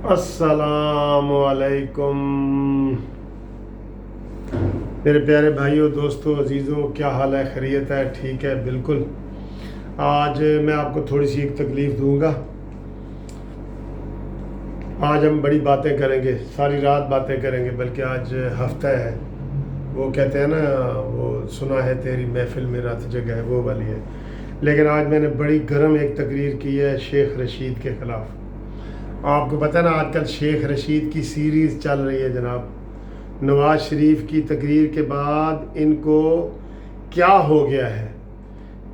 अस्सलाम वालेकुम मेरे प्यारे भाइयों, दोस्तों, अजीज़ों, क्या हाल है? खैरियत है? ठीक है, बिल्कुल। आज मैं आपको थोड़ी सी एक तकलीफ़ दूंगा। आज हम बड़ी बातें करेंगे, सारी रात बातें करेंगे, बल्कि आज हफ्ता है। वो कहते हैं ना, वो सुना है तेरी महफिल में रात जगह है, वो वाली है। लेकिन आज मैंने बड़ी गर्म एक तकरीर की है शेख रशीद के ख़िलाफ़। आपको पता है ना, आजकल शेख रशीद की सीरीज़ चल रही है जनाब। नवाज़ शरीफ की तकरीर के बाद इनको क्या हो गया है,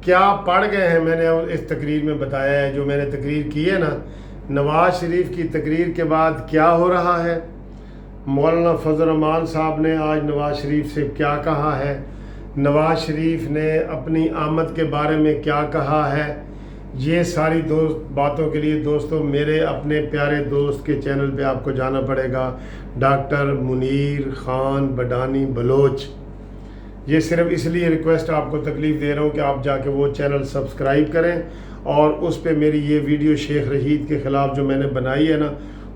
क्या पढ़ गए हैं। मैंने इस तकरीर में बताया है, जो मैंने तकरीर की है ना, नवाज़ शरीफ की तकरीर के बाद क्या हो रहा है। मौलाना फजल रहमान साहब ने आज नवाज़ शरीफ से क्या कहा है, नवाज़ शरीफ ने अपनी आमद के बारे में क्या कहा है। ये सारी बातों के लिए दोस्तों, मेरे अपने प्यारे दोस्त के चैनल पे आपको जाना पड़ेगा, डॉक्टर मुनीर ख़ान बडानी बलोच। ये सिर्फ इसलिए रिक्वेस्ट आपको तकलीफ़ दे रहा हूँ कि आप जाके वो चैनल सब्सक्राइब करें और उस पे मेरी ये वीडियो शेख रशीद के ख़िलाफ़ जो मैंने बनाई है ना,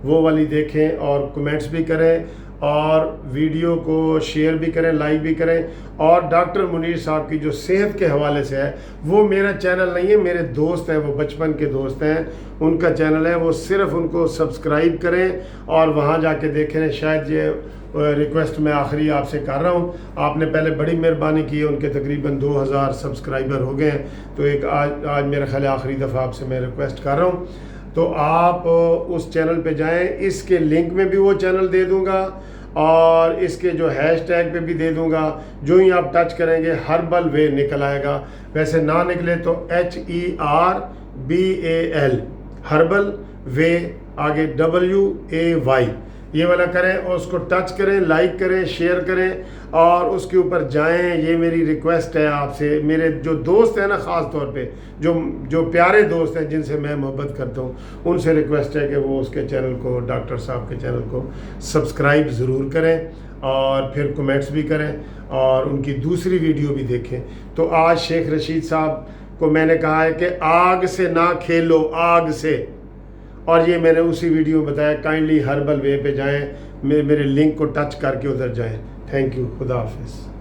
वो वाली देखें और कमेंट्स भी करें और वीडियो को शेयर भी करें, लाइक भी करें। और डॉक्टर मुनीर साहब की जो सेहत के हवाले से है, वो मेरा चैनल नहीं है, मेरे दोस्त हैं, वो बचपन के दोस्त हैं, उनका चैनल है। वो सिर्फ उनको सब्सक्राइब करें और वहाँ जाके देखें। शायद ये रिक्वेस्ट मैं आखिरी आपसे कर रहा हूँ। आपने पहले बड़ी मेहरबानी की है, उनके तकरीबन 2000 सब्सक्राइबर हो गए हैं, तो एक आज मेरा ख्याल आखिरी दफ़ा आपसे मैं रिक्वेस्ट कर रहा हूँ। तो आप उस चैनल पे जाएं, इसके लिंक में भी वो चैनल दे दूंगा और इसके जो हैशटैग पे भी दे दूंगा। जो ही आप टच करेंगे हर्बल वे निकल आएगा। वैसे ना निकले तो HERBAL हर्बल वे, आगे WAY, ये वाला करें और उसको टच करें, लाइक करें, शेयर करें और उसके ऊपर जाएं। ये मेरी रिक्वेस्ट है आपसे। मेरे जो दोस्त हैं ना, ख़ास तौर पे जो प्यारे दोस्त हैं जिनसे मैं मोहब्बत करता हूँ, उनसे रिक्वेस्ट है कि वो उसके चैनल को, डॉक्टर साहब के चैनल को सब्सक्राइब ज़रूर करें और फिर कमेंट्स भी करें और उनकी दूसरी वीडियो भी देखें। तो आज शेख रशीद साहब को मैंने कहा है कि आग से ना खेलो, आग से, और ये मैंने उसी वीडियो में बताया। काइंडली हर्बल वे पे जाएं, मेरे लिंक को टच करके उधर जाएं। थैंक यू, खुदा हाफिज़।